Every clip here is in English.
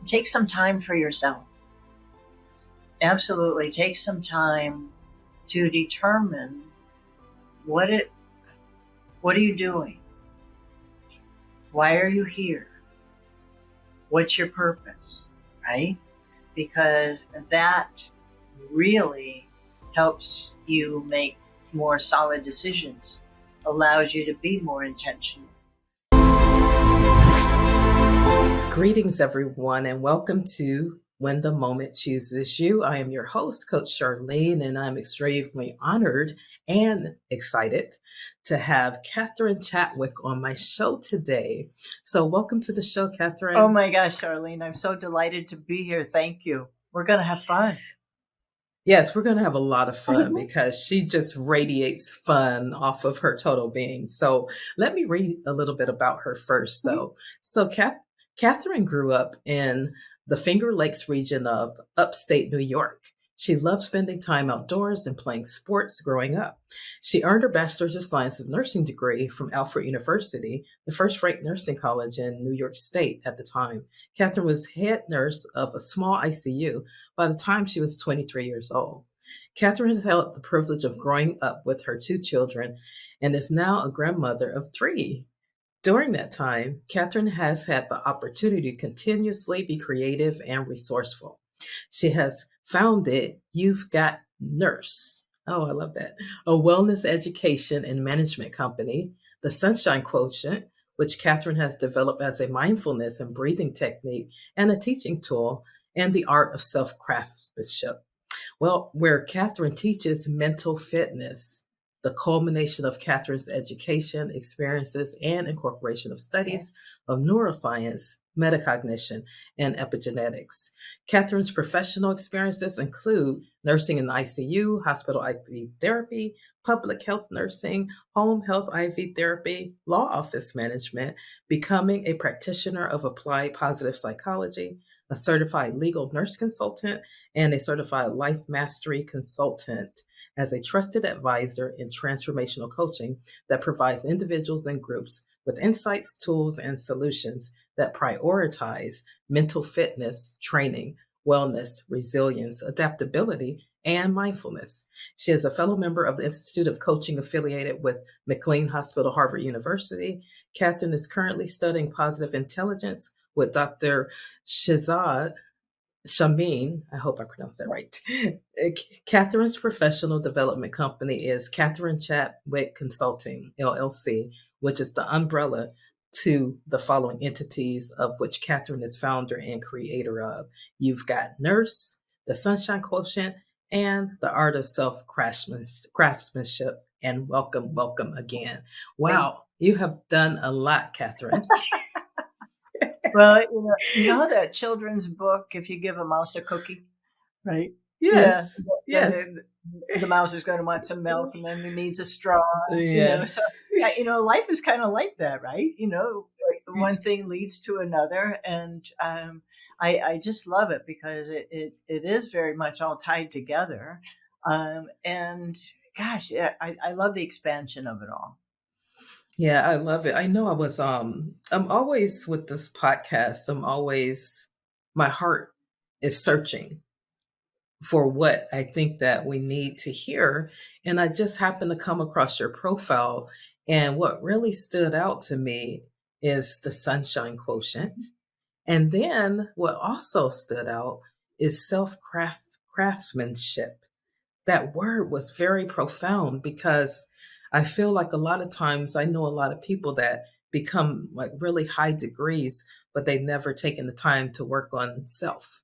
take some time for yourself. Absolutely. Take some time to determine what are you doing? Why are you here? What's your purpose, right? Because that really helps you make more solid decisions, allows you to be more intentional. Greetings, everyone, and welcome to When the Moment Chooses You. I am your host, Coach Charlene, and I'm extremely honored and excited to have Catherine Chadwick on my show today. So welcome to the show, Catherine. Oh my gosh, Charlene, I'm so delighted to be here. Thank you. We're going to have fun. Yes, we're going to have a lot of fun because she just radiates fun off of her total being. So let me read a little bit about her first. So Catherine grew up in the Finger Lakes region of Upstate New York. She loved spending time outdoors and playing sports growing up. She earned her Bachelor of Science of Nursing degree from Alfred University, the first-ranked nursing college in New York State at the time. Catherine was head nurse of a small ICU by the time she was 23 years old. Catherine has held the privilege of growing up with her two children and is now a grandmother of three. During that time, Catherine has had the opportunity to continuously be creative and resourceful. She has founded You've Got Nurse. Oh, I love that. A wellness education and management company, the Sunshine Quotient, which Catherine has developed as a mindfulness and breathing technique and a teaching tool, and the Art of Self Craftsmanship. Well, where Catherine teaches mental fitness, the culmination of Catherine's education, experiences, and incorporation of studies of neuroscience, metacognition, and epigenetics. Catherine's professional experiences include nursing in the ICU, hospital IV therapy, public health nursing, home health IV therapy, law office management, becoming a practitioner of applied positive psychology, a certified legal nurse consultant, and a certified life mastery consultant as a trusted advisor in transformational coaching that provides individuals and groups with insights, tools, and solutions that prioritize mental fitness, training, wellness, resilience, adaptability, and mindfulness. She is a fellow member of the Institute of Coaching affiliated with McLean Hospital, Harvard University. Catherine is currently studying positive intelligence with Dr. Shahzad Shamin, I hope I pronounced that right. Catherine's professional development company is Catherine Chadwick Consulting, LLC, which is the umbrella to the following entities of which Catherine is founder and creator of. You've Got Nurse, the Sunshine Quotient, and the Art of Self Craftsmanship. And welcome again. Wow, you have done a lot, Catherine. Well, you know that children's book, If You Give a Mouse a Cookie, right? Yes. Yeah. Yes. The mouse is going to want some milk and then it needs a straw. Yes. So, life is kind of like that, right? Like one thing leads to another. And I just love it because it is very much all tied together. And gosh, yeah, I love the expansion of it all. Yeah, I love it. I know I'm always with this podcast, my heart is searching for what I think that we need to hear. And I just happened to come across your profile. And what really stood out to me is the Sunshine Quotient. And then what also stood out is craftsmanship. That word was very profound because I feel like a lot of times I know a lot of people that become like really high degrees, but they've never taken the time to work on self.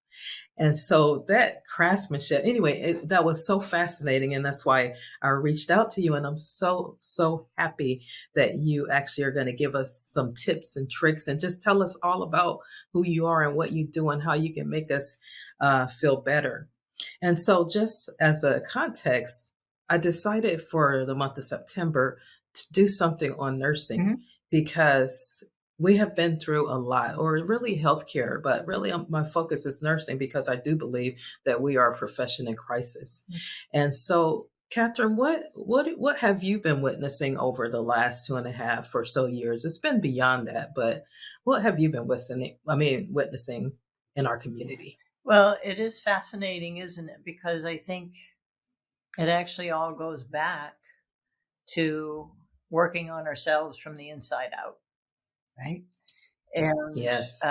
And so that craftsmanship, anyway, that was so fascinating. And that's why I reached out to you. And I'm so, so happy that you actually are going to give us some tips and tricks and just tell us all about who you are and what you do and how you can make us feel better. And so just as a context, I decided for the month of September to do something on nursing because we have been through a lot, or really healthcare, but really my focus is nursing because I do believe that we are a profession in crisis. And so, Catherine, what have you been witnessing over the last 2.5 or so years? It's been beyond that, but what have you been witnessing? in our community. Well, it is fascinating, isn't it? Because I think it actually all goes back to working on ourselves from the inside out, right? And Yes.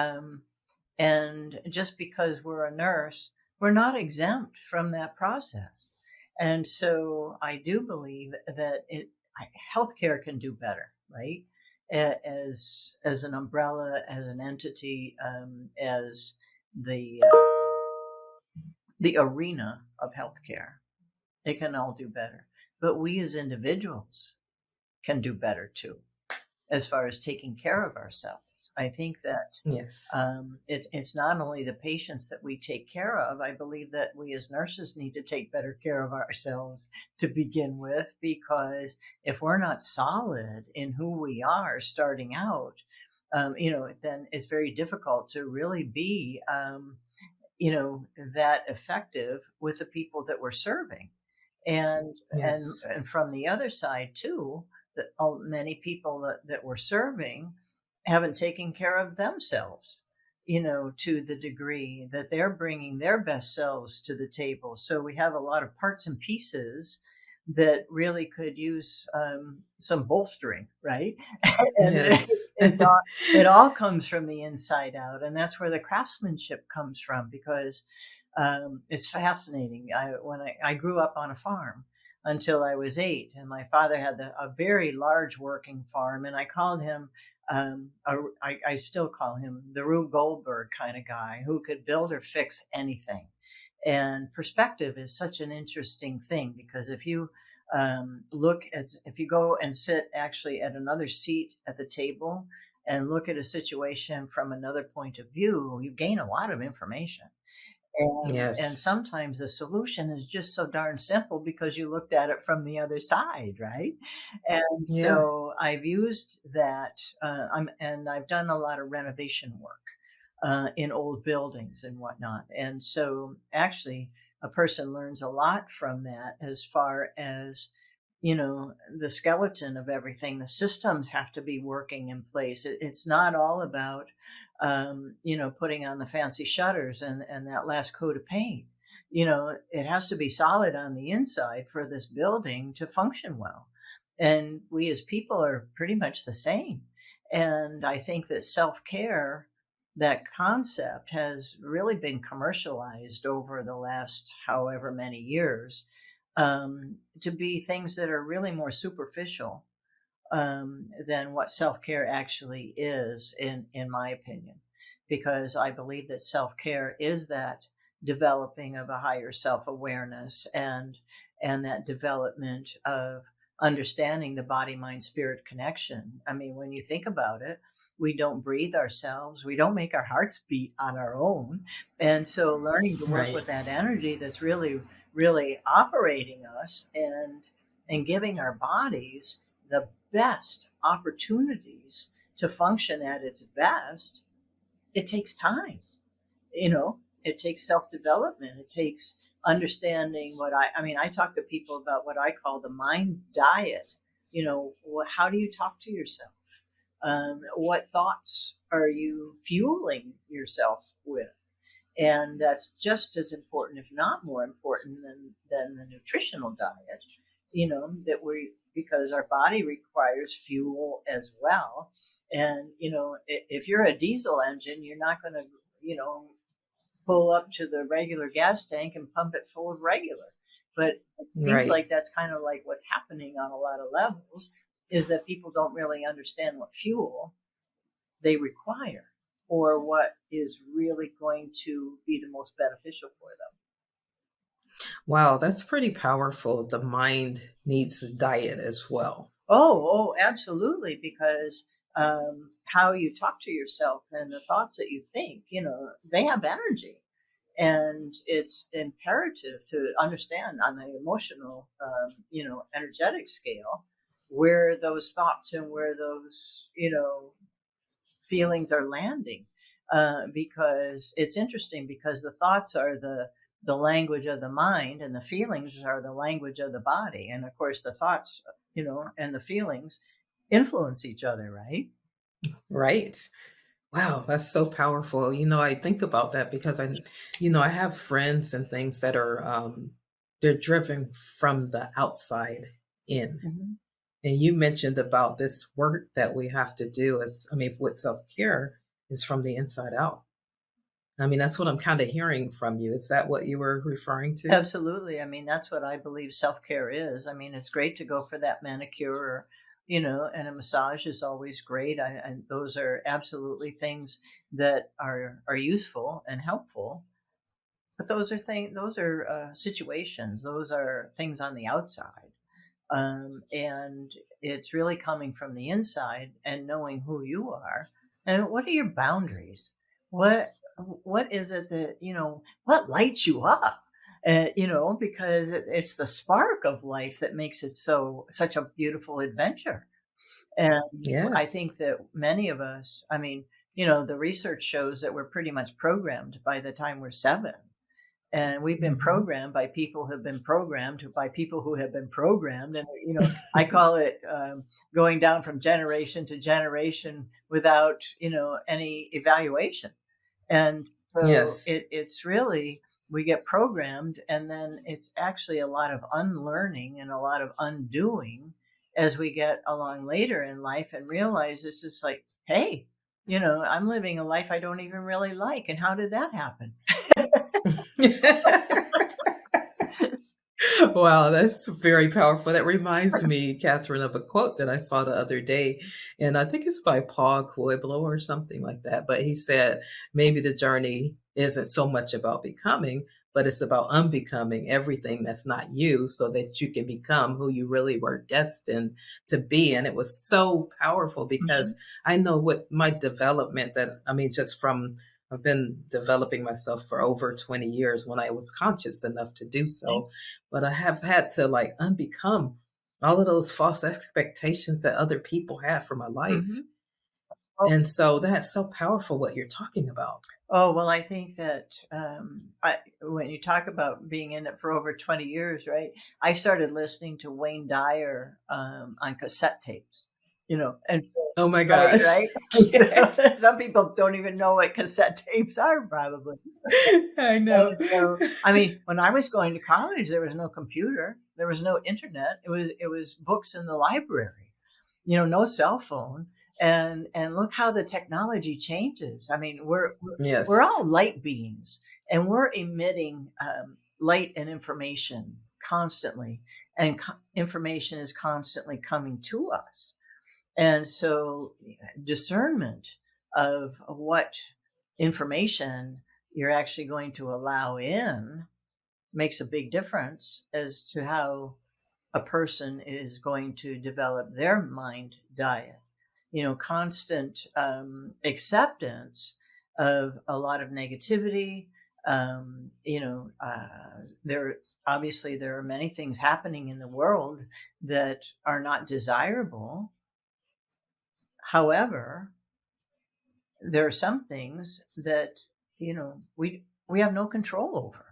and just because we're a nurse, we're not exempt from that process. And so I do believe that healthcare can do better, right? As an umbrella, as an entity, as the the arena of healthcare, it can all do better. But we as individuals can do better too, as far as taking care of ourselves. I think that Yes. it's not only the patients that we take care of. I believe that we as nurses need to take better care of ourselves to begin with, because if we're not solid in who we are starting out, then it's very difficult to really be, that effective with the people that we're serving. And Yes. and from the other side too, that many people that we're serving haven't taken care of themselves, to the degree that they're bringing their best selves to the table. So we have a lot of parts and pieces that really could use some bolstering, right? And Yes. it all comes from the inside out, and that's where the craftsmanship comes from, because it's fascinating. I grew up on a farm until I was 8, and my father had a very large working farm, and I called him. I still call him the Rube Goldberg kind of guy who could build or fix anything. And perspective is such an interesting thing, because if you if you go and sit actually at another seat at the table and look at a situation from another point of view, you gain a lot of information. And Yes. sometimes the solution is just so darn simple because you looked at it from the other side, right? And Yeah. so I've used that, and I've done a lot of renovation work in old buildings and whatnot. And so actually, a person learns a lot from that, as far as the skeleton of everything. The systems have to be working in place. It's not all about putting on the fancy shutters and that last coat of paint. It has to be solid on the inside for this building to function well. And we as people are pretty much the same. And I think that self-care, that concept, has really been commercialized over the last however many years, to be things that are really more superficial, than what self-care actually is, in my opinion, because I believe that self-care is that developing of a higher self-awareness, and that development of understanding the body mind spirit connection. I mean, when you think about it, we don't breathe ourselves, we don't make our hearts beat on our own. And so learning to work Right. with that energy that's really operating us, and giving our bodies the best opportunities to function at its best, it takes time. It takes self-development. It takes understanding I talk to people about what I call the mind diet. How do you talk to yourself? What thoughts are you fueling yourself with? And that's just as important, if not more important, than the nutritional diet. That we Because our body requires fuel as well. And if you're a diesel engine, you're not going to you know pull up to the regular gas tank and pump it full of regular. But it seems Right. like that's kind of like what's happening on a lot of levels, is that people don't really understand what fuel they require, or what is really going to be the most beneficial for them. Wow, that's pretty powerful. The mind needs a diet as well. Oh, absolutely, because how you talk to yourself and the thoughts that you think, they have energy. And it's imperative to understand on the emotional, energetic scale, where those thoughts and where those, feelings are landing. Because it's interesting, because the thoughts are the language of the mind, and the feelings are the language of the body. And of course, the thoughts, and the feelings influence each other, right? Right. Wow, that's so powerful. I think about that because I have friends and things that are they're driven from the outside in. Mhm. And you mentioned about this work that we have to do with self-care is from the inside out. I mean, that's what I'm kind of hearing from you. Is that what you were referring to? Absolutely. I mean, that's what I believe self-care is. I mean, it's great to go for that manicure or, and a massage is always great. And those are absolutely things that are useful and helpful. But those are situations. Those are things on the outside. And it's really coming from the inside and knowing who you are and what are your boundaries. What is it that what lights you up, because it's the spark of life that makes it such a beautiful adventure. And I Yes. think that many of us, I mean, the research shows that we're pretty much programmed by the time we're 7, and we've been Hmm. programmed by people who have been programmed by people who have been programmed. And I call it going down from generation to generation without any evaluation. And so Yes. it's really, we get programmed, and then it's actually a lot of unlearning and a lot of undoing as we get along later in life and realize it's just like, hey, I'm living a life I don't even really like, and how did that happen? Wow, that's very powerful. That reminds me, Catherine, of a quote that I saw the other day, and I think it's by Paul Coelho or something like that. But he said maybe the journey isn't so much about becoming, but it's about unbecoming everything that's not you, so that you can become who you really were destined to be. And it was so powerful because Mhm. I know what my development that I mean, just from I've been developing myself for over 20 years when I was conscious enough to do so. But I have had to like unbecome all of those false expectations that other people have for my life. Mhm. Oh, And so that's so powerful what you're talking about. oh, well, I think that when you talk about being in it for over 20 years, right? I started listening to Wayne Dyer on cassette tapes, and so, Oh my right, gosh. right. Yeah, Some people don't even know what cassette tapes are, probably. I know. And so, I mean, when I was going to college, there was no computer, there was no internet. It was books in the library, no cell phone. And look how the technology changes. I mean, we're Yes. all light beings, and we're emitting light and information constantly, and information is constantly coming to us. And so, discernment of what information you're actually going to allow in makes a big difference as to how a person is going to develop their mind diet. Constant acceptance of a lot of negativity. There obviously there are many things happening in the world that are not desirable. However, there are some things that we have no control over.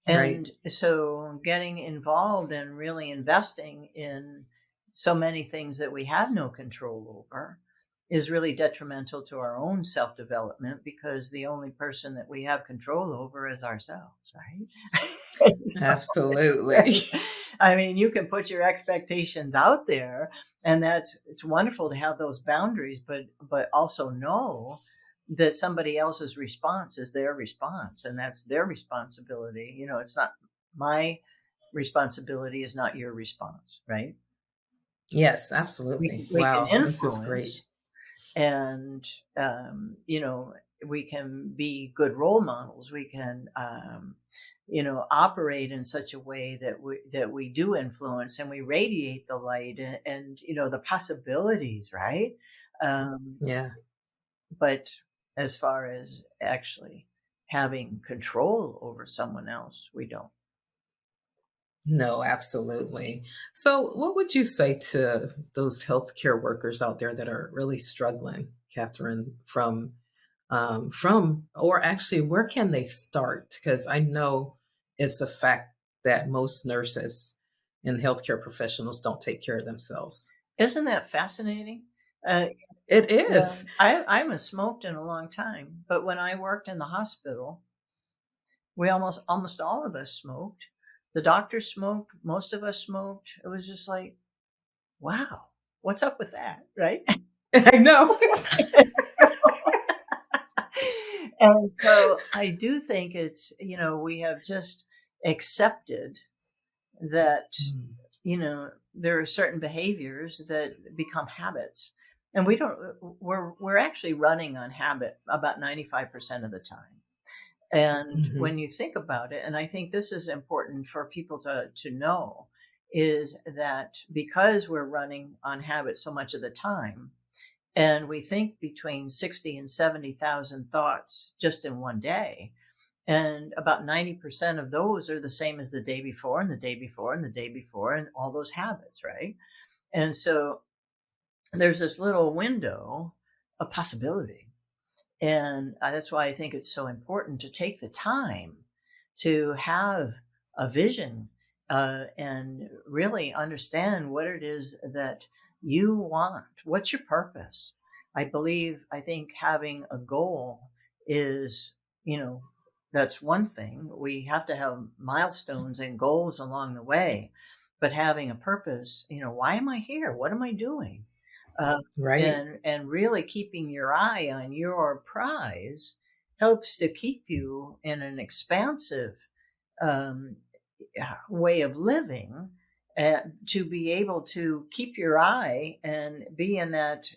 Right. And so getting involved and really investing in so many things that we have no control over is really detrimental to our own self development, because the only person that we have control over is ourselves, right? Absolutely. Right? I mean, you can put your expectations out there, and it's wonderful to have those boundaries, but also know that somebody else's response is their response, and that's their responsibility. It's not my responsibility, is not your response, right? Yes, We absolutely. can, we can Wow, this is great. influence, and we can be good role models. We can operate in such a way that we do influence, and we radiate the light, and the possibilities, right? um, Yeah. but as far as actually having control over someone else, we don't. No, absolutely. So, what would you say to those healthcare workers out there that are really struggling, Catherine, or actually, where can they start? Because I know it's a fact that most nurses and healthcare professionals don't take care of themselves. Isn't that fascinating? Uh, It Yeah, is. I haven't smoked in a long time, but when I worked in the hospital, we almost all of us smoked. The doctors smoked, most of us smoked. It was just like, wow, what's up with that, right? I know. And so I do think it's, we have just accepted that, Mm. there are certain behaviors that become habits. And we're actually running on habit about 95% of the time. And Mhm. when you think about it, and I think this is important for people to know, is that because we're running on habit so much of the time, and we think between 60 and 70,000 thoughts just in one day, and about 90% of those are the same as the day before and the day before and the day before and all those habits, right? And so there's this little window of possibility. And that's why I think it's so important to take the time to have a vision, and really understand what it is that you want. What's your purpose? I think having a goal is, you know, that's one thing. We have to have milestones and goals along the way, but having a purpose, why am I here? What am I doing? Uh, Right. and really keeping your eye on your prize helps to keep you in an expansive, um, way of living, to be able to keep your eye and be in that,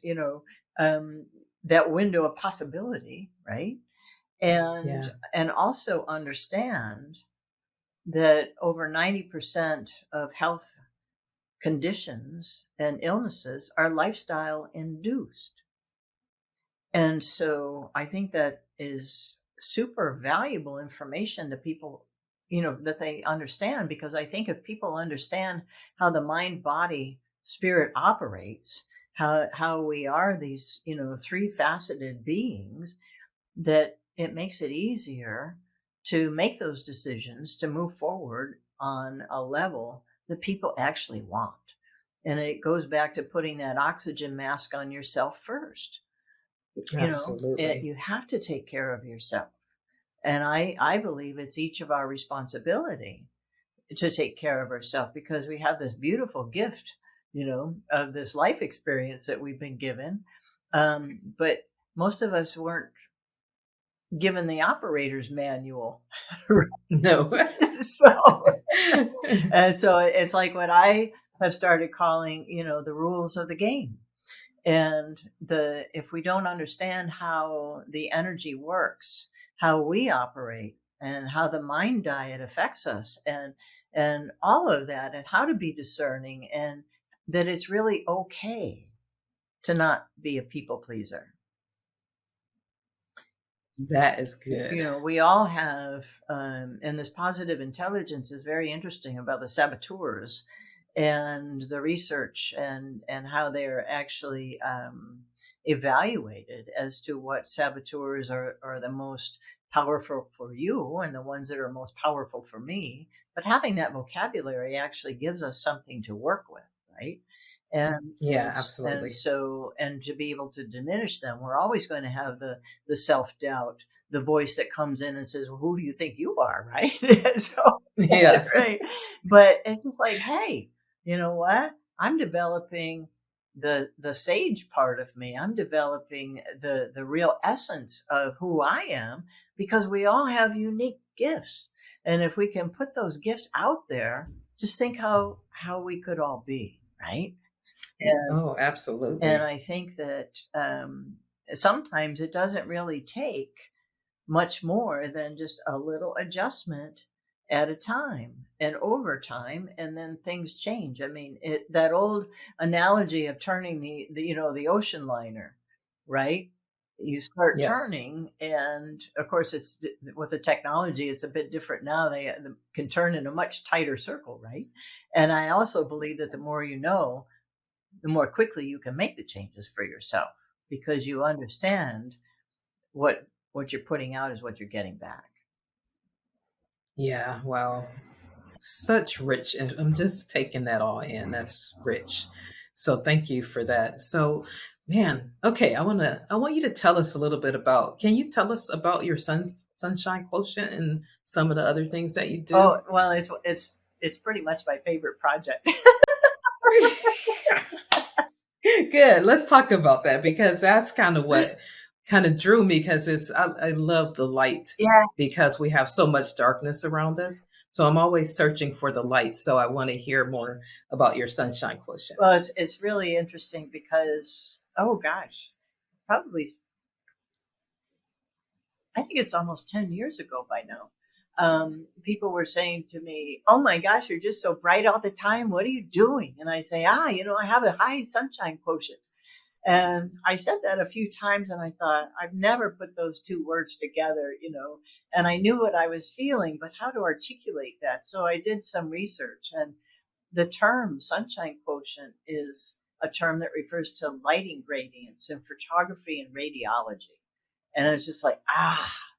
um, that window of possibility, right? and Yeah. and also understand that over 90% of health conditions and illnesses are lifestyle induced. And so I think that is super valuable information to people, that they understand, because I think if people understand how the mind, body, spirit operates, how we are these, three faceted beings, that it makes it easier to make those decisions to move forward on a level that people actually want. And it goes back to putting that oxygen mask on yourself first. Absolutely. You have to take care of yourself. And I believe it's each of our responsibility to take care of ourselves, because we have this beautiful gift, of this life experience that we've been given. But most of us weren't given the operator's manual. No. so and so it's like what I have started calling, the rules of the game. And if we don't understand how the energy works, how we operate, and how the mind diet affects us, and all of that, and how to be discerning, and that it's really okay to not be a people pleaser. That is good. We all have, and this positive intelligence is very interesting about the saboteurs and the research, and how they're actually, evaluated as to what saboteurs are the most powerful for you and the ones that are most powerful for me. But having that vocabulary actually gives us something to work with, right? And Yeah, and absolutely. so, and to be able to diminish them, we're always going to have the self doubt, the voice that comes in and says, well, "Who do you think you are?" Right? So, Yeah. right. But it's just like, hey, you know what? I'm developing the sage part of me. I'm developing the real essence of who I am, because we all have unique gifts. And if we can put those gifts out there, just think how we could all be, right? And Oh, and absolutely. I think that, sometimes it doesn't really take much more than just a little adjustment at a time and over time, and then things change. I mean, that old analogy of turning the ocean liner, right? You start Yes. turning, and of course, with the technology, it's a bit different now. They can turn in a much tighter circle, right? And I also believe that the more you know, the more quickly you can make the changes for yourself, because you understand what you're putting out is what you're getting back. Yeah. Wow. Such rich, and I'm just taking that all in. That's rich. So thank you for that. So Man, okay, I want you to tell us a little bit about, can you tell us about your sunshine quotient and some of the other things that you Oh, do? well, it's pretty much my favorite project. Good. Let's talk about that because that's kind of what kind of drew me because I love the light Yeah. because we have so much darkness around us. So I'm always searching for the light. So I want to hear more about your sunshine quotient. Well, it's really interesting because, oh gosh, probably, I think it's almost 10 years ago by now. People were saying to me, "Oh my gosh, you're just so bright all the time. What are you doing?" And I say, I have a high sunshine quotient. And I said that a few times, and I thought, I've never put those two words together. And I knew what I was feeling, but how to articulate that? So I did some research, and the term sunshine quotient is a term that refers to lighting gradients in photography and radiology. And it's just like,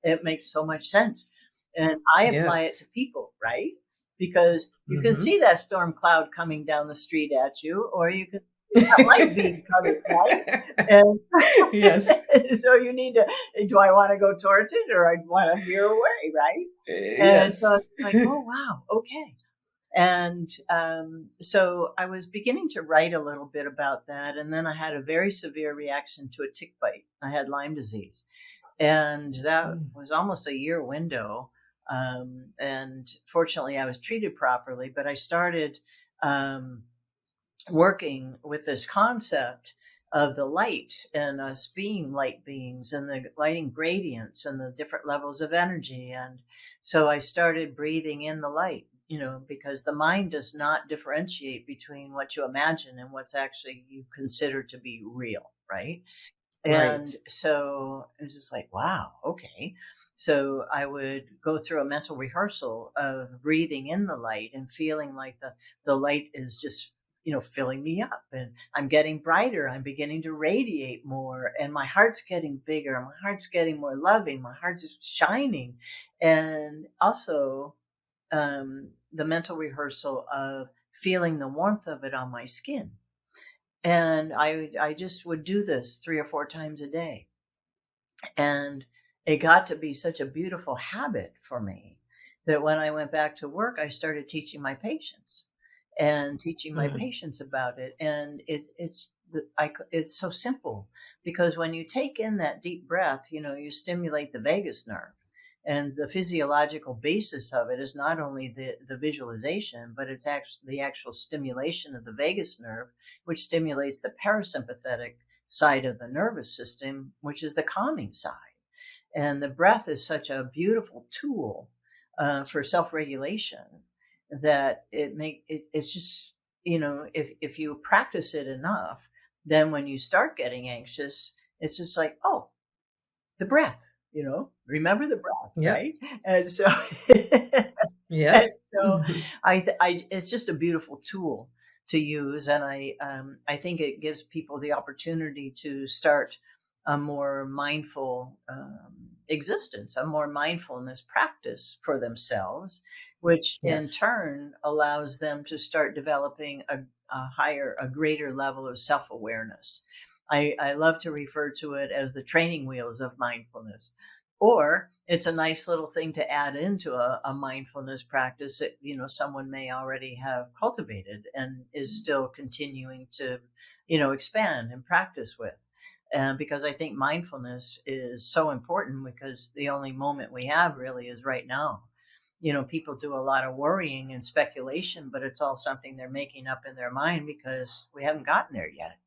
it makes so much sense. And I apply it Yes. to people, right? Because you can Hmm. see that storm cloud coming down the street at you, or you can see that light beam coming, right? And Yes. so you need to, do I want to go towards it or I want to veer away, right? And so Yes. it's like, oh, wow, okay. And so I was beginning to write a little bit about that. And then I had a very severe reaction to a tick bite. I had Lyme disease. And that Mm. was almost a year window. And fortunately, I was treated properly, but I started um, working with this concept of the light and us being light beings and the lighting gradients and the different levels of energy. And so I started breathing in the light, because the mind does not differentiate between what you imagine and what's actually you consider to be real, right? Right. And so it was just like, wow, okay. So I would go through a mental rehearsal of breathing in the light and feeling like the light is just, filling me up and I'm getting brighter. I'm beginning to radiate more and my heart's getting bigger. My heart's getting more loving. My heart's shining. And also the mental rehearsal of feeling the warmth of it on my skin. And I just would do this 3 or 4 times a day. And it got to be such a beautiful habit for me that when I went back to work, I started teaching my Mm. patients about it. And it's so simple because when you take in that deep breath, you stimulate the vagus nerve. And the physiological basis of it is not only the visualization, but it's actually the actual stimulation of the vagus nerve, which stimulates the parasympathetic side of the nervous system, which is the calming side. And the breath is such a beautiful tool for self-regulation that it's just, if you practice it enough, then when you start getting anxious, it's just like, oh, the breath, remember the breath, Yep. right? And so and Yep. so it's just a beautiful tool to use, and I think it gives people the opportunity to start a more mindful existence, a more mindfulness practice for themselves, which in Yes. turn allows them to start developing a greater level of self awareness. I love to refer to it as the training wheels of mindfulness, or it's a nice little thing to add into a mindfulness practice that someone may already have cultivated and is still continuing to expand and practice with. Because I think mindfulness is so important because the only moment we have really is right now. People do a lot of worrying and speculation, but it's all something they're making up in their mind because we haven't gotten there yet.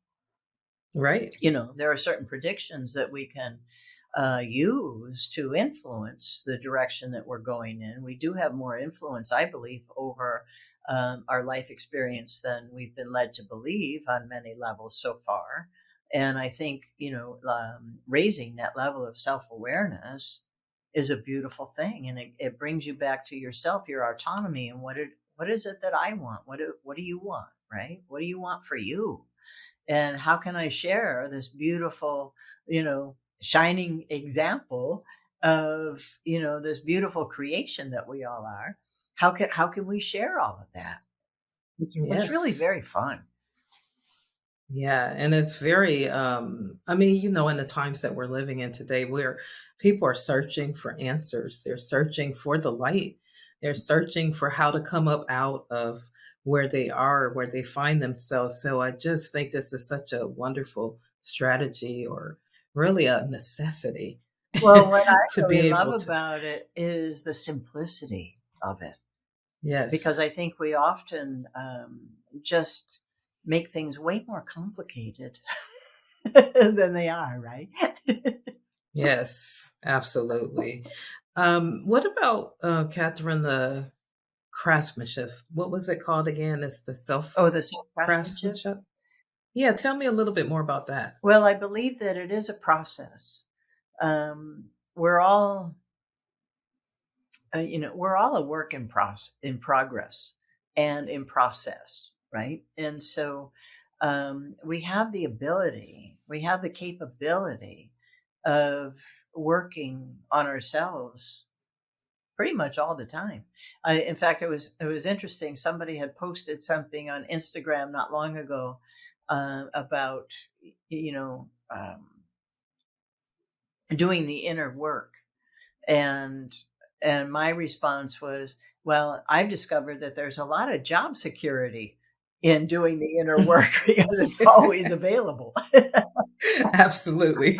Right. There are certain predictions that we can use to influence the direction that we're going in. We do have more influence, I believe, over our life experience than we've been led to believe on many levels so far. And I think, raising that level of self awareness is a beautiful thing. And it brings you back to yourself, your autonomy, and what is it that I want? What do you want? Right? What do you want for you? And how can I share this beautiful, shining example of, this beautiful creation that we all are? How can we share all of that? It's really Yes. very fun. Yeah, and it's very I mean, in the times that we're living in today where people are searching for answers, they're searching for the light. They're searching for how to come up out of where they are, where they find themselves. So I just think this is such a wonderful strategy, or really a necessity Well, what I to be really love able to. about it is the simplicity of it, because Yes. I think we often just make things way more complicated than they are, right? Yes, absolutely. What about Catherine, the craftsmanship? What was it called again? It's the self Oh, the self craftsmanship. craftsmanship. Yeah, tell me a little bit more about that. Well, I believe that it is a process. We're all, we're all a work in progress and in process, right? And so we have the ability, we have the capability of working on ourselves pretty much all the time. In fact, it was interesting. Somebody had posted something on Instagram not long ago about you know doing the inner work, and my response was, well, I've discovered that there's a lot of job security in doing the inner work because it's always available. Absolutely.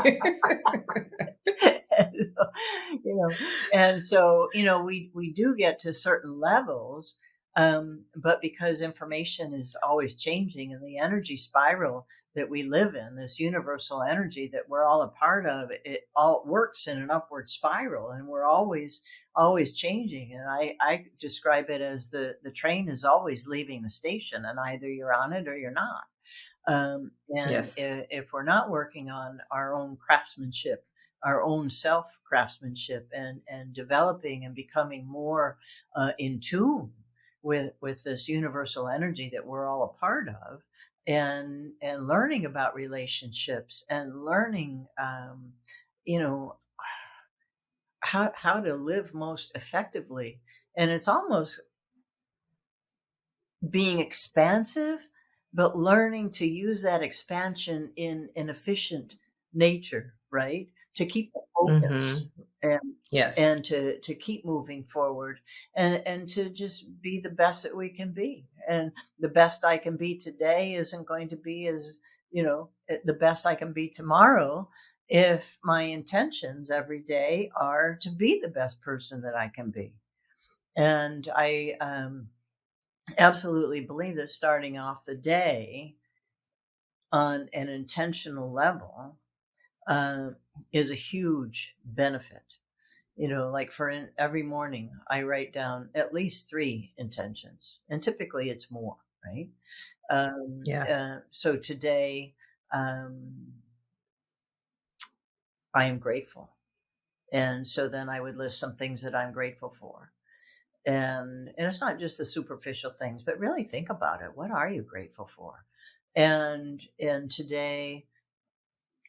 you know and so we do get to certain levels, but because information is always changing, and the energy spiral that we live in, this universal energy that we're all a part of, it all works in an upward spiral, and we're always changing. And I describe it as the train is always leaving the station, and either you're on it or you're not. And Yes. if we're not working on our own craftsmanship, our own self craftsmanship, and developing and becoming more in tune with this universal energy that we're all a part of, and learning about relationships, and learning, you know, how to live most effectively. And it's almost being expansive, but learning to use that expansion in an efficient nature, right? To keep the focus, Hmm. and Yes. to keep moving forward, and to just be the best that we can be. And the best I can be today isn't going to be as, the best I can be tomorrow, if my intentions every day are to be the best person that I can be. And I absolutely believe that starting off the day on an intentional level uh, is a huge benefit. Like every morning, I write down at least three intentions, and typically it's more, right? Yeah. So today, um, I am grateful. And so then I would list some things that I'm grateful for. And it's not just the superficial things, but really think about it. What are you grateful for? And today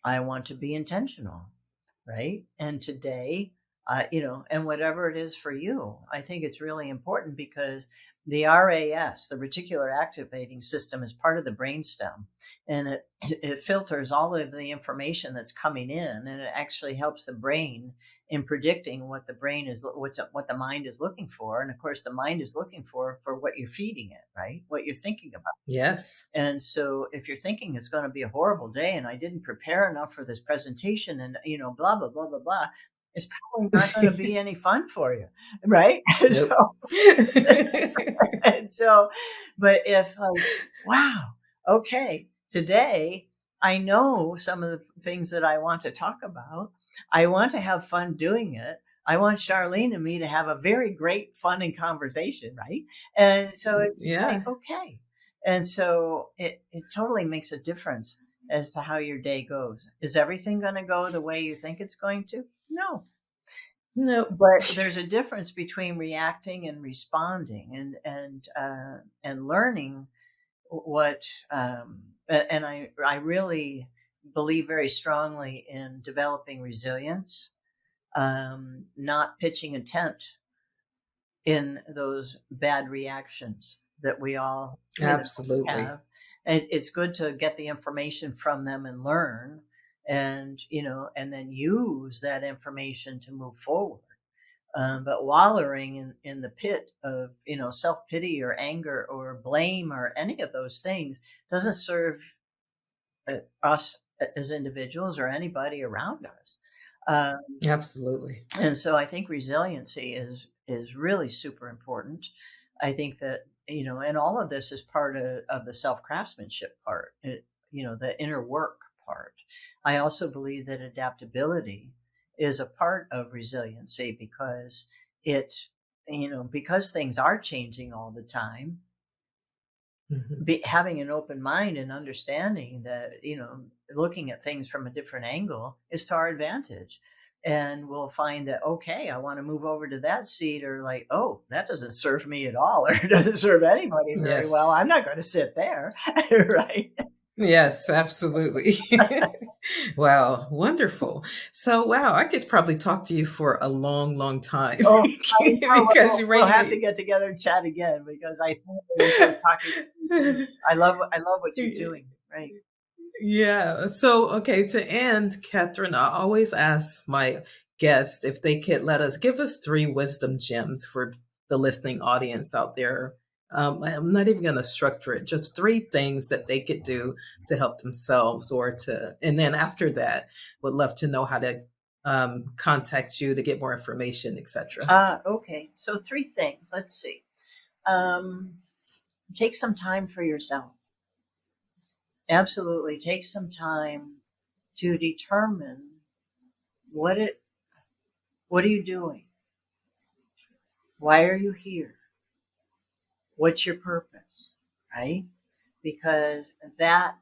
I want to be intentional, right? And today, and whatever it is for you, I think it's really important, because the RAS, the reticular activating system, is part of the brainstem, and it filters all of the information that's coming in, and it actually helps the brain in predicting what the brain is, what the mind is looking for. And of course, the mind is looking for what you're feeding it, right? What you're thinking about. Yes. And so if you're thinking it's going to be a horrible day, and I didn't prepare enough for this presentation, and, blah, blah, blah, blah, blah, it's probably not going to be any fun for you. Right. Nope. so, and so, but if, like, wow, okay, today I know some of the things that I want to talk about. I want to have fun doing it. I want Charlene and me to have a very great fun and conversation. Right. And so it's like, Yeah. okay. And so it totally makes a difference as to how your day goes. Is everything going to go the way you think it's going to? No. Nope. But there's a difference between reacting and responding, and learning what, and I really believe very strongly in developing resilience, not pitching a tent in those bad reactions. that we all, Absolutely. have. And it's good to get the information from them and learn, and and then use that information to move forward. But wallowing in the pit of self-pity or anger or blame or any of those things doesn't serve us as individuals or anybody around us. Um, Absolutely. and so I think resiliency is really super important. I think that and all of this is part of the self craftsmanship part. The inner work part. I also believe that adaptability is a part of resiliency because it because things are changing all the time. Having an open mind and understanding that looking at things from a different angle is to our advantage, and we'll find that, okay, I want to move over to that seat, or like, oh, that doesn't serve me at all, or doesn't serve anybody very well, Yes. I'm not going to sit there. Right. Yes, absolutely. Wow, wonderful. So, wow, I could probably talk to you for a long, long time Oh, I'm sure because you we'll have to radiate. get together and chat again, because I thoroughly enjoyed talking to you too. I love what you're doing. Right. Yeah. So, okay, to end, Catherine, I always ask my guests if they could let us give us three wisdom gems for the listening audience out there. I'm not even going to structure it, just three things that they could do to help themselves and then after that, would love to know how to contact you to get more information, etc. Okay. So three things. Let's see. Um, Take some time for yourself. Absolutely. Take some time to determine what are you doing? Why are you here? What's your purpose? Right? Because that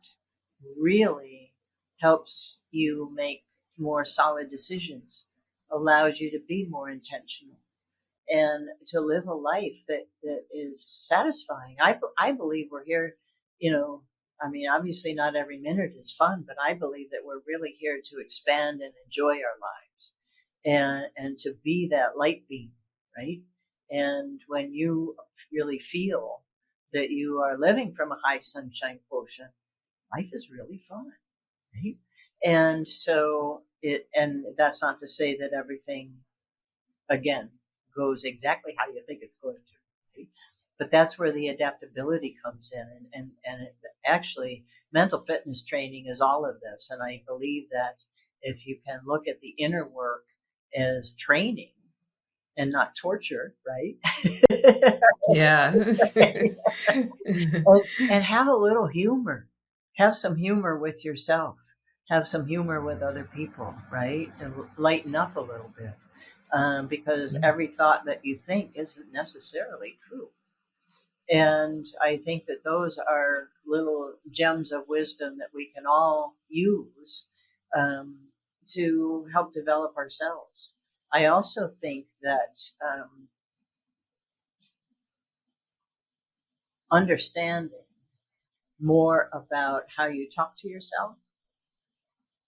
really helps you make more solid decisions, allows you to be more intentional, and to live a life that is satisfying. I believe we're here, you know, I mean, obviously not every minute is fun, but I believe that we're really here to expand and enjoy our lives, and to be that light beam, right? And when you really feel that you are living from a high sunshine quotient, life is really fun, right? And so and that's not to say that everything, again, goes exactly how you think it's going to. Right? But that's where the adaptability comes in. Actually, mental fitness training is all of this. And I believe that if you can look at the inner work as training and not torture, right? Yeah. And have a little humor. Have some humor with yourself. Have some humor with other people, right? And lighten up a little bit, because every thought that you think isn't necessarily true. And I think that those are little gems of wisdom that we can all use, um, to help develop ourselves. I also think that, understanding more about how you talk to yourself,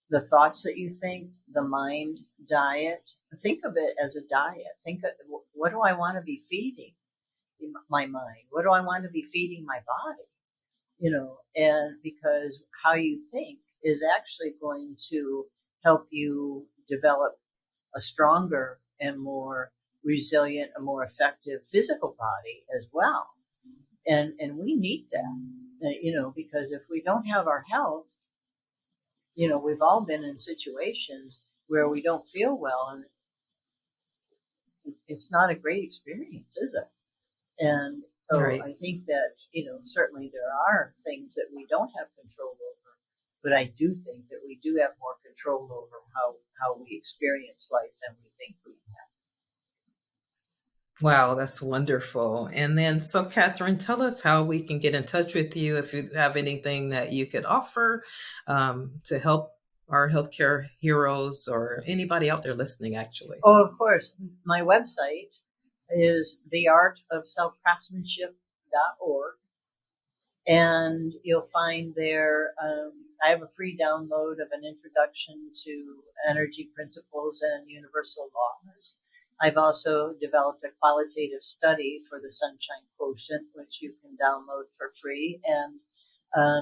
the thoughts that you think, the mind diet. Think of it as a diet. Think of, what do I want to be feeding my mind? What do I want to be feeding my body? And because how you think is actually going to help you develop a stronger and more resilient, a more effective physical body as well. And we need that, because if we don't have our health, we've all been in situations where we don't feel well, and it's not a great experience, is it? And so Right. I think that, certainly there are things that we don't have control over, but I do think that we do have more control over how we experience life than we think we have. Wow, that's wonderful. And then, so Catherine, tell us how we can get in touch with you if you have anything that you could offer to help our healthcare heroes or anybody out there listening, actually. Oh, of course. My website is theartofselfcraftsmanship.org. And you'll find there, I have a free download of an introduction to energy principles and universal laws. I've also developed a qualitative study for the Sunshine Quotient, which you can download for free. And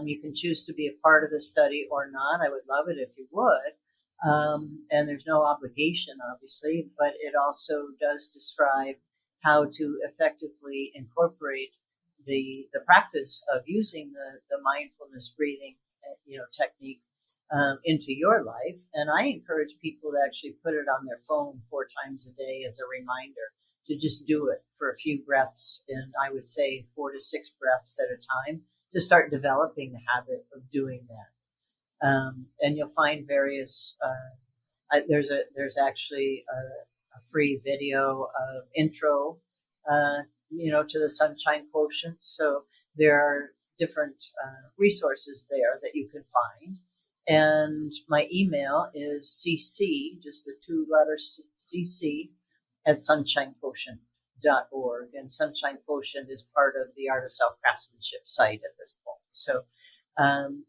you can choose to be a part of the study or not. I would love it if you would. And there's no obligation, obviously, but it also does describe how to effectively incorporate the practice of using the mindfulness breathing technique into your life. And I encourage people to actually put it on their phone 4 times a day as a reminder to just do it for a few breaths. And I would say 4 to 6 breaths at a time to start developing the habit of doing that. And you'll find various, there's actually a free video of intro, to the Sunshine Quotient. So there are different resources there that you can find. And my email is cc, just the 2 letters cc, at sunshinequotient.org. And Sunshine Quotient is part of the Art of Self Craftsmanship site at this point. So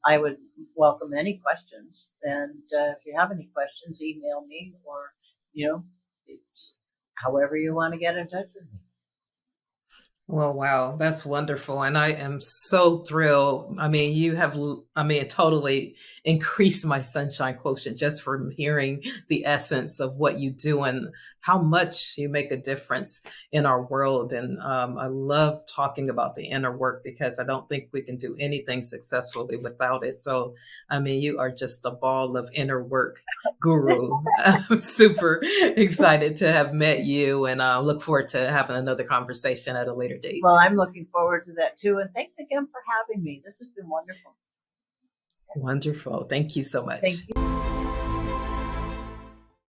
I would welcome any questions. And if you have any questions, email me or, however you want to get in touch with me. Well, wow, that's wonderful. And I am so thrilled. I mean, totally increased my sunshine quotient just from hearing the essence of what you do and how much you make a difference in our world. And I love talking about the inner work because I don't think we can do anything successfully without it. So, you are just a ball of inner work guru. I'm super excited to have met you and look forward to having another conversation at a later date. Well, I'm looking forward to that too. And thanks again for having me. This has been wonderful. Wonderful. Thank you so much. Thank you.